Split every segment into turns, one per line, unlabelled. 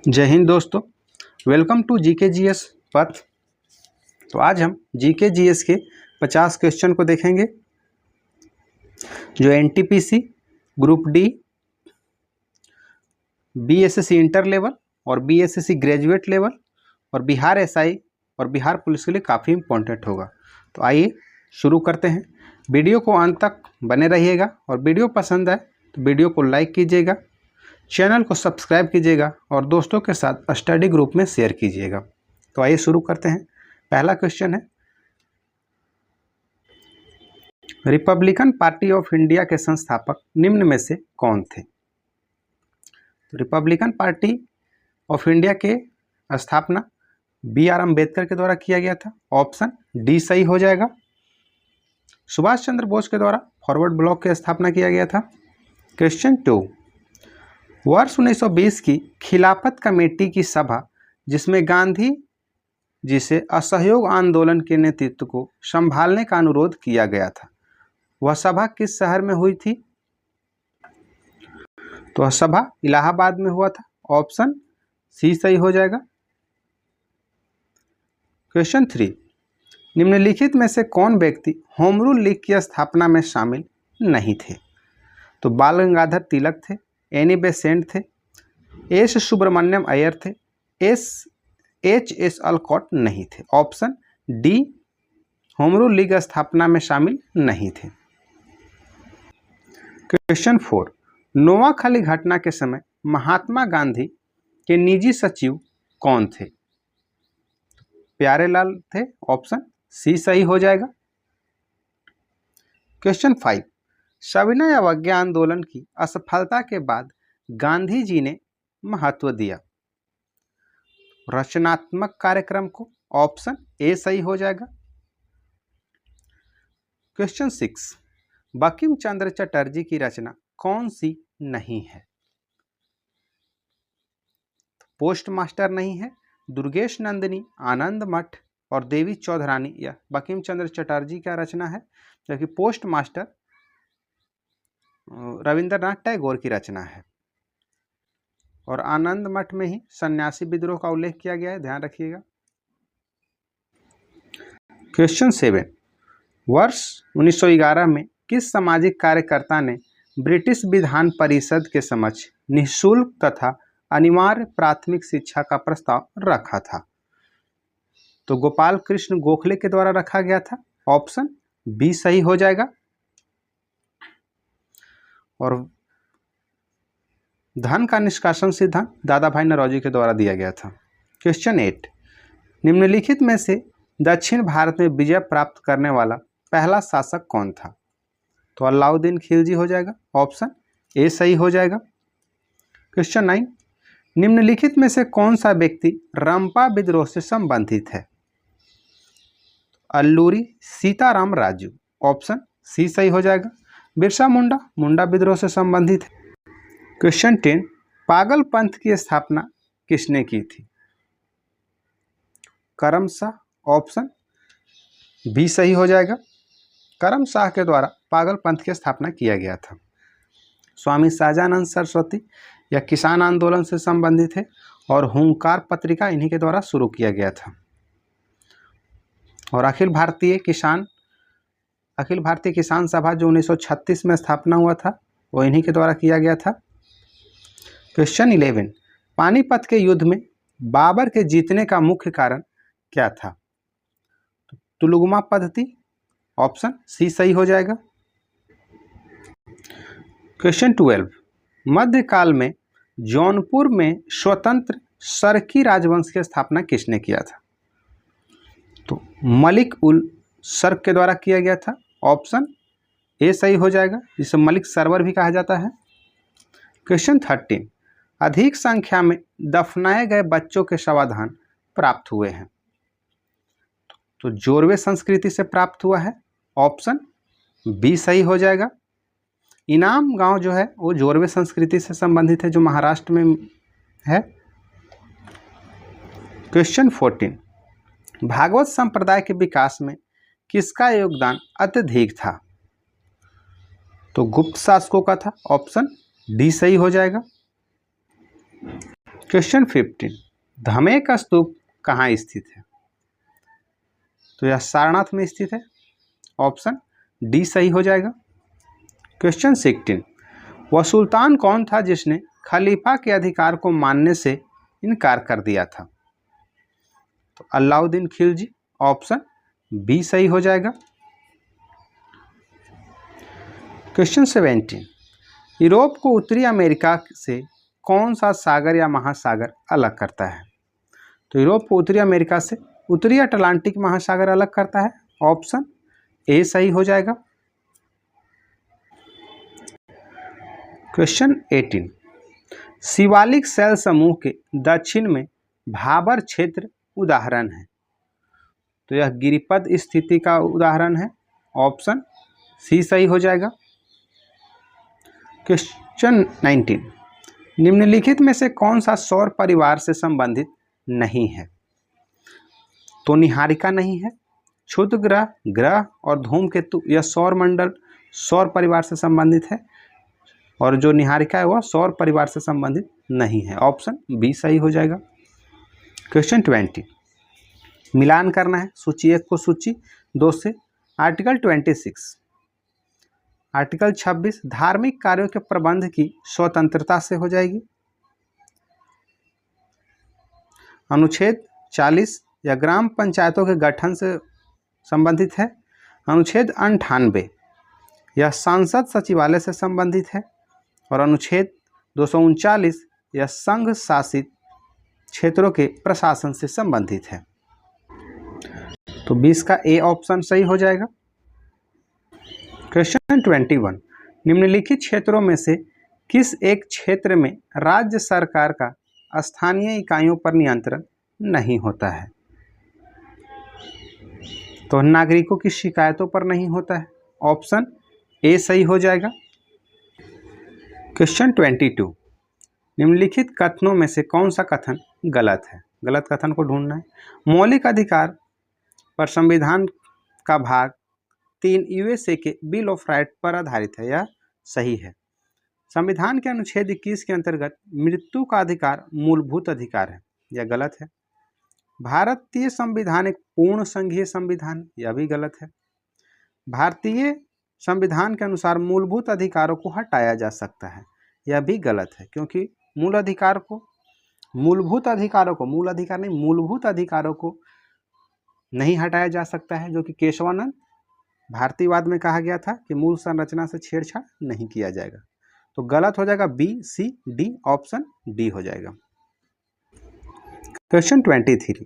जय हिंद दोस्तों, welcome to GK GS पथ। तो आज हम जीके जीएस के 50 क्वेश्चन को देखेंगे जो NTPC, group D, BSSC inter level और बीएसएससी ग्रेजुएट लेवल और बिहार एसआई और बिहार पुलिस के लिए काफ़ी इम्पोर्टेंट होगा। तो आइए शुरू करते हैं। वीडियो को अंत तक बने रहिएगा और वीडियो पसंद आए तो वीडियो को लाइक कीजिएगा, चैनल को सब्सक्राइब कीजिएगा और दोस्तों के साथ स्टडी ग्रुप में शेयर कीजिएगा। तो आइए शुरू करते हैं। पहला क्वेश्चन है, रिपब्लिकन पार्टी ऑफ इंडिया के संस्थापक निम्न में से कौन थे? तो रिपब्लिकन पार्टी ऑफ इंडिया के स्थापना बी.आर. अम्बेडकर के द्वारा किया गया था। ऑप्शन डी सही हो जाएगा। सुभाष चंद्र बोस के द्वारा फॉरवर्ड ब्लॉक की स्थापना किया गया था। क्वेश्चन 2, वर्ष 1920 की खिलाफत कमेटी की सभा जिसमें गांधी जी से असहयोग आंदोलन के नेतृत्व को संभालने का अनुरोध किया गया था, वह सभा किस शहर में हुई थी? तो वह सभा इलाहाबाद में हुआ था। ऑप्शन सी सही हो जाएगा। क्वेश्चन 3, निम्नलिखित में से कौन व्यक्ति होम रूल लीग की स्थापना में शामिल नहीं थे? तो बाल गंगाधर तिलक थे, एनी बेसेंट थे, एस सुब्रमण्यम अय्यर थे, एच.एस. अलकॉट नहीं थे। Option D home rule league स्थापना में शामिल नहीं थे। क्वेश्चन 4, नोआखाली घटना के समय महात्मा गांधी के निजी सचिव कौन थे? प्यारेलाल थे। ऑप्शन सी सही हो जाएगा। क्वेश्चन 5, सविनय अवज्ञा आंदोलन की असफलता के बाद गांधी जी ने महत्व दिया रचनात्मक कार्यक्रम को। ऑप्शन ए सही हो जाएगा। क्वेश्चन 6, बंकिम चंद्र चटर्जी की रचना कौन सी नहीं है? पोस्ट मास्टर नहीं है, दुर्गेश नंदिनी, आनंद मठ और देवी चौधरानी यह बंकिम चंद्र चटर्जी का रचना है, जबकि पोस्ट मास्टर रविंद्रनाथ टैगोर की रचना है। और आनंद मठ में ही सन्यासी विद्रोह का उल्लेख किया गया है, ध्यान रखिएगा। क्वेश्चन 7, वर्ष 1911 में किस सामाजिक कार्यकर्ता ने ब्रिटिश विधान परिषद के समक्ष निःशुल्क तथा अनिवार्य प्राथमिक शिक्षा का प्रस्ताव रखा था? तो गोपाल कृष्ण गोखले के द्वारा रखा गया था। ऑप्शन बी सही हो जाएगा। और धन का निष्कासन सिद्धांत दादा भाई नौरोजी के द्वारा दिया गया था। क्वेश्चन 8, निम्नलिखित में से दक्षिण भारत में विजय प्राप्त करने वाला पहला शासक कौन था? तो अलाउद्दीन खिलजी हो जाएगा। ऑप्शन ए सही हो जाएगा। क्वेश्चन 9, निम्नलिखित में से कौन सा व्यक्ति रंपा विद्रोह से संबंधित है? अल्लूरी सीताराम राजू। ऑप्शन सी सही हो जाएगा। बिरसा मुंडा मुंडा विद्रोह से संबंधित है। क्वेश्चन 10, पागल पंथ की स्थापना किसने की थी? करम शाह। ऑप्शन बी सही हो जाएगा। करम शाह के द्वारा पागल पंथ की स्थापना किया गया था। स्वामी सहजानंद सरस्वती या किसान आंदोलन से संबंधित है और हुंकार पत्रिका इन्हीं के द्वारा शुरू किया गया था। और अखिल भारतीय किसान सभा जो 1936 में स्थापना हुआ था वो इन्हीं के द्वारा किया गया था। क्वेश्चन 11, पानीपत के युद्ध में बाबर के जीतने का मुख्य कारण क्या था? तुलुगमा पद्धति। ऑप्शन सी सही हो जाएगा। क्वेश्चन 12, मध्यकाल में जौनपुर में स्वतंत्र सरकी राजवंश की स्थापना किसने किया था? तो मलिक उल सर्क के द्वारा किया गया था। ऑप्शन ए सही हो जाएगा, जिसे मलिक सरवर भी कहा जाता है। क्वेश्चन 13, अधिक संख्या में दफनाए गए बच्चों के शवाधान प्राप्त हुए हैं? तो जोरवे संस्कृति से प्राप्त हुआ है। ऑप्शन बी सही हो जाएगा। इनाम गांव जो है वो जोरवे संस्कृति से संबंधित है, जो महाराष्ट्र में है। क्वेश्चन 14, भागवत संप्रदाय के विकास में किसका योगदान अत्यधिक था? तो गुप्त शासकों का था। ऑप्शन डी सही हो जाएगा। क्वेश्चन 15, धमे का स्तूप कहाँ स्थित है? तो यह सारनाथ में स्थित है। ऑप्शन डी सही हो जाएगा। क्वेश्चन 16, वह सुल्तान कौन था जिसने खलीफा के अधिकार को मानने से इनकार कर दिया था? तो अलाउद्दीन खिलजी। ऑप्शन बी सही हो जाएगा। क्वेश्चन 17, यूरोप को उत्तरी अमेरिका से कौन सा सागर या महासागर अलग करता है? तो यूरोप को उत्तरी अमेरिका से उत्तरी अटलांटिक महासागर अलग करता है। ऑप्शन ए सही हो जाएगा। क्वेश्चन 18, शिवालिक शैल समूह के दक्षिण में भाबर क्षेत्र उदाहरण है। तो यह गिरिपद स्थिति का उदाहरण है। ऑप्शन सी सही हो जाएगा। क्वेश्चन 19, निम्नलिखित में से कौन सा सौर परिवार से संबंधित नहीं है? तो निहारिका नहीं है। क्षुद्र ग्रह, ग्रह और धूमकेतु यह सौर मंडल सौर परिवार से संबंधित है, और जो निहारिका है वह सौर परिवार से संबंधित नहीं है। ऑप्शन बी सही हो जाएगा। क्वेश्चन 20, मिलान करना है सूची 1 को सूची 2 से। आर्टिकल 26, आर्टिकल 26 धार्मिक कार्यों के प्रबंध की स्वतंत्रता से हो जाएगी। अनुच्छेद 40 या ग्राम पंचायतों के गठन से संबंधित है। अनुच्छेद 98 यह सांसद सचिवालय से संबंधित है, और अनुच्छेद 239 यह संघ शासित क्षेत्रों के प्रशासन से संबंधित है। तो 20 का ए ऑप्शन सही हो जाएगा। क्वेश्चन 21, निम्नलिखित क्षेत्रों में से किस एक क्षेत्र में राज्य सरकार का स्थानीय इकाइयों पर नियंत्रण नहीं होता है? तो नागरिकों की शिकायतों पर नहीं होता है। ऑप्शन ए सही हो जाएगा। क्वेश्चन 22, निम्नलिखित कथनों में से कौन सा कथन गलत है? गलत कथन को ढूंढना है। मौलिक अधिकार पर संविधान का भाग 3 यूएसए के बिल ऑफ राइट पर आधारित है, यह सही है। संविधान के अनुच्छेद 21 के अंतर्गत मृत्यु का अधिकार मूलभूत अधिकार है, यह गलत है। भारतीय संविधान एक पूर्ण संघीय संविधान है, यह भी गलत है। भारतीय संविधान के अनुसार मूलभूत अधिकारों को हटाया जा सकता है, यह भी गलत है, क्योंकि मूल अधिकार को मूलभूत अधिकारों को मूल अधिकार नहीं मूलभूत अधिकारों को नहीं हटाया जा सकता है, जो कि केशवानंद भारतीयवाद में कहा गया था कि मूल संरचना से छेड़छाड़ नहीं किया जाएगा। तो गलत हो जाएगा बी, सी, डी। ऑप्शन डी हो जाएगा। क्वेश्चन 23,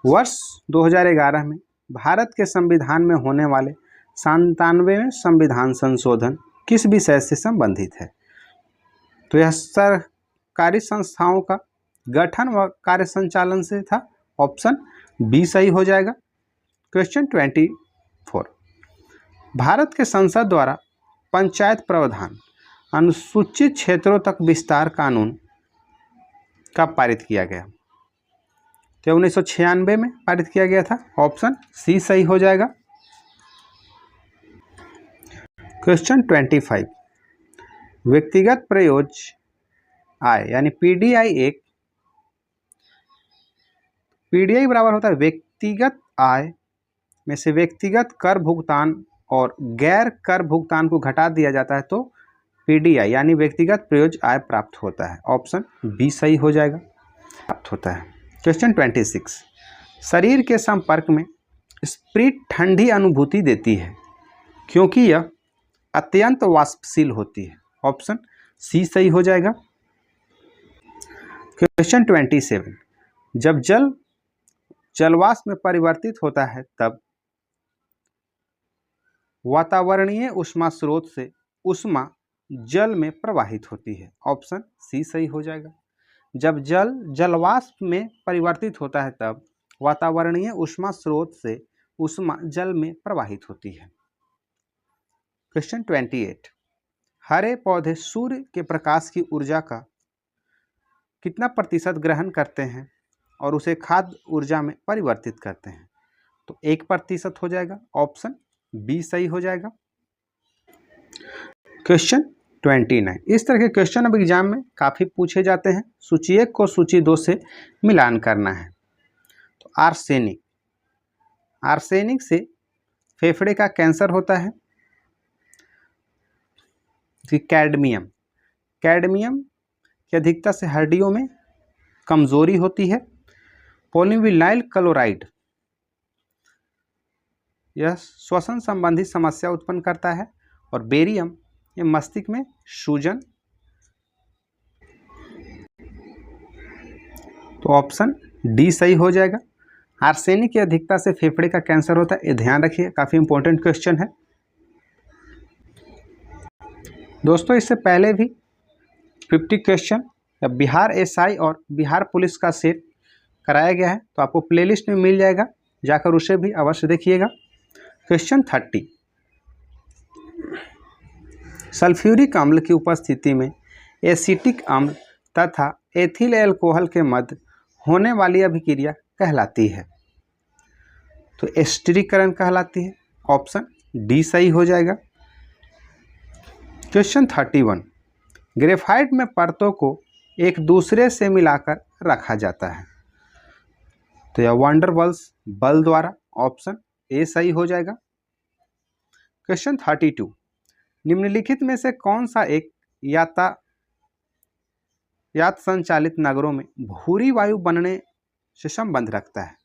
वर्ष 2011 में भारत के संविधान में होने वाले 97वें संविधान संशोधन किस विषय से संबंधित है? तो यह सरकारी संस्थाओं का गठन व कार्य संचालन से था। ऑप्शन बी सही हो जाएगा। क्वेश्चन 24, भारत के संसद द्वारा पंचायत प्रावधान अनुसूचित क्षेत्रों तक विस्तार कानून कब पारित किया गया? तो 1996 में पारित किया गया था। ऑप्शन सी सही हो जाएगा। क्वेश्चन 25, व्यक्तिगत प्रयोज्य आय यानी पीडीआई पीडीआई बराबर होता है व्यक्तिगत आय में से व्यक्तिगत कर भुगतान और गैर कर भुगतान को घटा दिया जाता है, तो पीडीआई यानी व्यक्तिगत प्रयोज्य आय प्राप्त होता है। ऑप्शन बी सही हो जाएगा, प्राप्त होता है। क्वेश्चन 26, शरीर के संपर्क में स्प्रिट ठंडी अनुभूति देती है क्योंकि यह अत्यंत वाष्पशील होती है। ऑप्शन सी सही हो जाएगा। क्वेश्चन 27, जब जल जलवाष्प में परिवर्तित होता है तब वातावरणीय ऊष्मा स्रोत से ऊष्मा जल में प्रवाहित होती है। ऑप्शन सी सही हो जाएगा। जब जल जलवाष्प में परिवर्तित होता है तब वातावरणीय ऊष्मा स्रोत से ऊष्मा जल में प्रवाहित होती है। क्वेश्चन 28, हरे पौधे सूर्य के प्रकाश की ऊर्जा का कितना प्रतिशत ग्रहण करते हैं और उसे खाद्य ऊर्जा में परिवर्तित करते हैं? तो 1% हो जाएगा। ऑप्शन बी सही हो जाएगा। क्वेश्चन 29। इस तरह के क्वेश्चन अब एग्जाम में काफ़ी पूछे जाते हैं। सूची 1 को सूची 2 से मिलान करना है। तो आर्सेनिक, आर्सेनिक से फेफड़े का कैंसर होता है। कैडमियम, कैडमियम की अधिकता से हड्डियों में कमजोरी होती है। पॉलीविनाइल क्लोराइड, यह श्वसन संबंधी समस्या उत्पन्न करता है। और बेरियम, ये मस्तिष्क में सूजन। तो ऑप्शन डी सही हो जाएगा। आर्सेनिक की अधिकता से फेफड़े का कैंसर होता है, ये ध्यान रखिए, काफ़ी इंपॉर्टेंट क्वेश्चन है दोस्तों। इससे पहले भी 50 क्वेश्चन बिहार एसआई और बिहार पुलिस का सेट कराया गया है, तो आपको प्लेलिस्ट में मिल जाएगा, जाकर उसे भी अवश्य देखिएगा। क्वेश्चन 30, सल्फ्यूरिक अम्ल की उपस्थिति में एसिटिक अम्ल तथा एथिल एल्कोहल के मध्य होने वाली अभिक्रिया कहलाती है। तो एस्टरीकरण कहलाती है। ऑप्शन डी सही हो जाएगा। क्वेश्चन 31, ग्रेफाइट में परतों को एक दूसरे से मिलाकर रखा जाता है। तो यह वंडरवॉल्स बल द्वारा। ऑप्शन ए सही हो जाएगा। क्वेश्चन 32, निम्नलिखित में से कौन सा एक यातायात संचालित नगरों में भूरी वायु बनने से संबंध रखता है।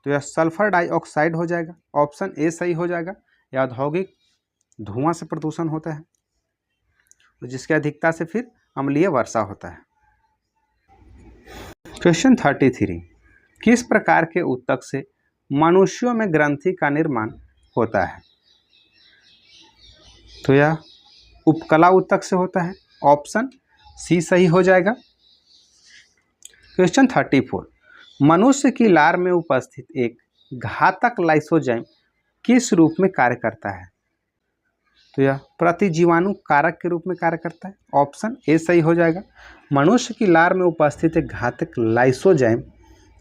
तो यह सल्फर डाइऑक्साइड हो जाएगा। ऑप्शन ए सही हो जाएगा। यह औद्योगिक धुआं से प्रदूषण होता है, तो जिसकी अधिकता से फिर अम्लीय वर्षा होता है। क्वेश्चन 33, किस प्रकार के ऊतक से मनुष्यों में ग्रंथि का निर्माण होता है। तो यह उपकला ऊतक से होता है। ऑप्शन सी सही हो जाएगा। क्वेश्चन 34, मनुष्य की लार में उपस्थित एक घातक लाइसोजाइम किस रूप में कार्य करता है। तो यह प्रतिजीवाणु कारक के रूप में कार्य करता है। ऑप्शन ए सही हो जाएगा। मनुष्य की लार में उपस्थित एक घातक लाइसोजाइम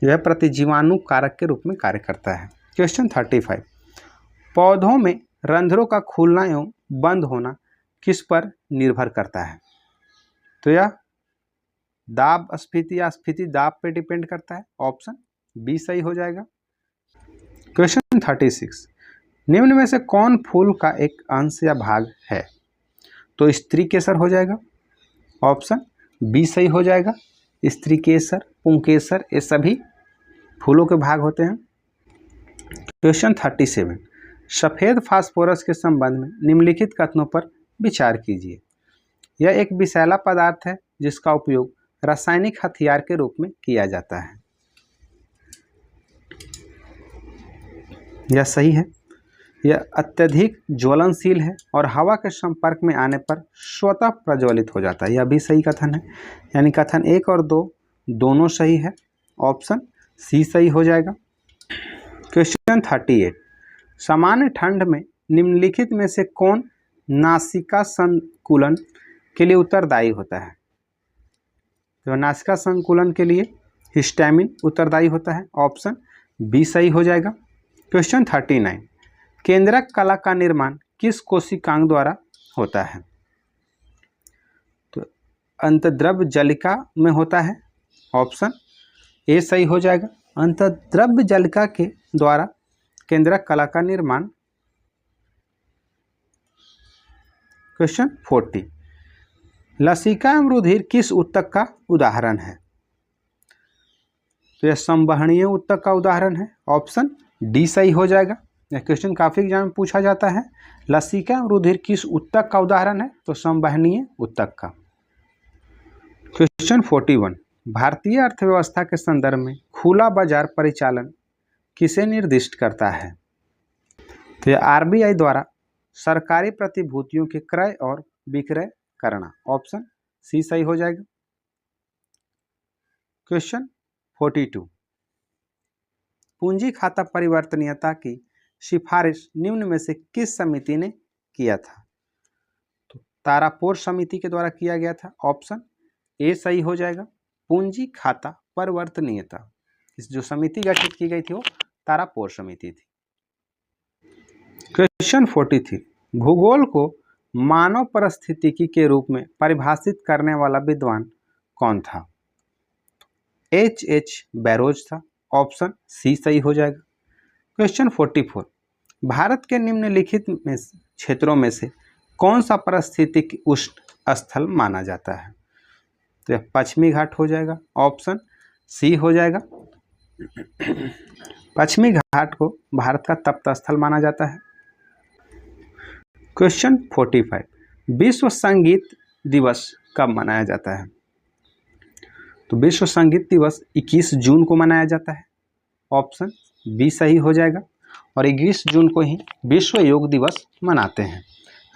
यह प्रतिजीवाणु कारक के रूप में कार्य करता है। क्वेश्चन 35, पौधों में रंध्रों का खुलना एवं बंद होना किस पर निर्भर करता है। तो यह दाब स्फीति या स्फीति दाब पे डिपेंड करता है। ऑप्शन बी सही हो जाएगा। क्वेश्चन 36, निम्न में से कौन फूल का एक अंश या भाग है। तो स्त्री केसर हो जाएगा। ऑप्शन बी सही हो जाएगा। स्त्री केसर, पुंकेसर, ये सभी फूलों के भाग होते हैं। क्वेश्चन 37, सफ़ेद फास्फोरस के संबंध में निम्नलिखित कथनों पर विचार कीजिए। यह एक विषैला पदार्थ है जिसका उपयोग रासायनिक हथियार के रूप में किया जाता है। यह सही है। यह अत्यधिक ज्वलनशील है और हवा के संपर्क में आने पर स्वतः प्रज्वलित हो जाता है। यह भी सही कथन है, यानी कथन 1 और 2 दोनों सही है। ऑप्शन सी सही हो जाएगा। क्वेश्चन 38, सामान्य ठंड में निम्नलिखित में से कौन नासिका संकुलन के लिए उत्तरदायी होता है। तो नासिका संकुलन के लिए हिस्टामिन उत्तरदायी होता है। ऑप्शन बी सही हो जाएगा। क्वेश्चन 39, केंद्रक कला का निर्माण किस कोशिकांग द्वारा होता है। तो अंतर्द्रव्य जलिका में होता है। ऑप्शन ए सही हो जाएगा। अंतर्द्रव्य जलिका के द्वारा केंद्रक कला का निर्माण। क्वेश्चन 40, लसिका एवं रुधिर किस ऊतक का उदाहरण है। तो यह संवहनीय ऊतक का उदाहरण है। ऑप्शन डी सही हो जाएगा। यह क्वेश्चन काफी एग्जाम में पूछा जाता है। लसिका एवं रुधिर किस ऊतक का उदाहरण है। तो संवहनीय ऊतक का। क्वेश्चन 41, भारतीय अर्थव्यवस्था के संदर्भ में खुला बाजार परिचालन किसे निर्दिष्ट करता है। तो यह आरबीआई द्वारा सरकारी प्रतिभूतियों के क्रय और विक्रय करना। ऑप्शन सी सही हो जाएगा। क्वेश्चन 42, पूंजी खाता परिवर्तनीयता की सिफारिश निम्न में से किस समिति ने किया था। तो तारापोर समिति के द्वारा किया गया था। ऑप्शन ए सही हो जाएगा। पूंजी खाता परिवर्तनीयता, इस जो समिति गठित की गई थी वो तारापोर समिति थी। क्वेश्चन 43, भूगोल को मानव परिस्थितिकी के रूप में परिभाषित करने वाला विद्वान कौन था? H. बैरोज था। ऑप्शन सी सही हो जाएगा। क्वेश्चन 44, भारत के निम्नलिखित में क्षेत्रों में से कौन सा पारिस्थितिक उष्ण स्थल माना जाता है? तो यह पश्चिमी घाट हो जाएगा। ऑप्शन सी हो जाएगा। पश्चिमी घाट को भारत का तप्त स्थल माना जाता है। क्वेश्चन 45, विश्व संगीत दिवस कब मनाया जाता है? तो विश्व संगीत दिवस 21 जून को मनाया जाता है। ऑप्शन बी सही हो जाएगा। और 21 जून को ही विश्व योग दिवस मनाते हैं।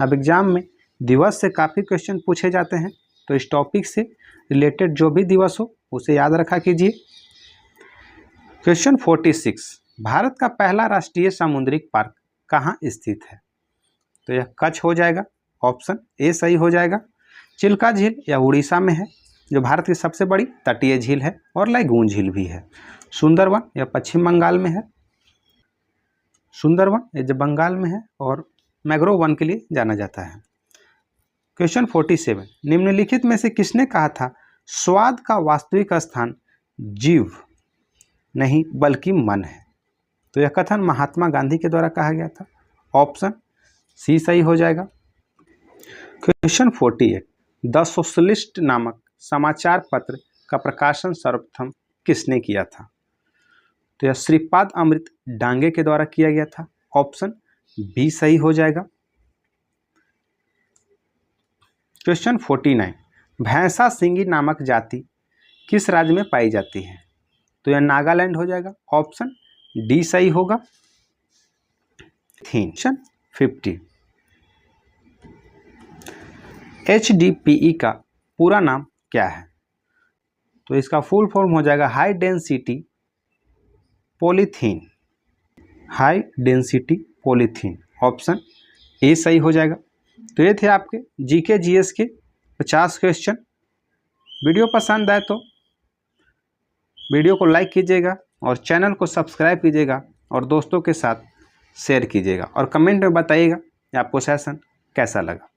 अब एग्जाम में दिवस से काफ़ी क्वेश्चन पूछे जाते हैं, तो इस टॉपिक से रिलेटेड जो भी दिवस हो उसे याद रखा कीजिए। क्वेश्चन 46, भारत का पहला राष्ट्रीय सामुद्रिक पार्क कहाँ स्थित है? तो यह कच्छ हो जाएगा। ऑप्शन ए सही हो जाएगा। चिल्का झील यह उड़ीसा में है, जो भारत की सबसे बड़ी तटीय झील है, और लाइगून झील भी है। सुंदरवन यह पश्चिम बंगाल में है। सुंदरवन ये जो बंगाल में है और मैंग्रोव वन के लिए जाना जाता है। क्वेश्चन 47, निम्नलिखित में से किसने कहा था स्वाद का वास्तविक स्थान जीव नहीं बल्कि मन है? तो यह कथन महात्मा गांधी के द्वारा कहा गया था। ऑप्शन सी सही हो जाएगा। क्वेश्चन 48, द सोशलिस्ट नामक समाचार पत्र का प्रकाशन सर्वप्रथम किसने किया था? तो यह श्रीपाद अमृत डांगे के द्वारा किया गया था। ऑप्शन बी सही हो जाएगा। क्वेश्चन 49, भैंसा सिंगी नामक जाति किस राज्य में पाई जाती है? तो यह नागालैंड हो जाएगा। ऑप्शन डी सही होगा। क्वेश्चन 50, HDPE का पूरा नाम क्या है? तो इसका फुल फॉर्म हो जाएगा high density polythene. High density polythene. Option A सही हो जाएगा। तो ये थे आपके जीके जीएस के 50 क्वेश्चन। वीडियो पसंद आए तो वीडियो को लाइक कीजिएगा और चैनल को सब्सक्राइब कीजिएगा और दोस्तों के साथ शेयर कीजिएगा और कमेंट में बताइएगा कि आपको सेशन कैसा लगा।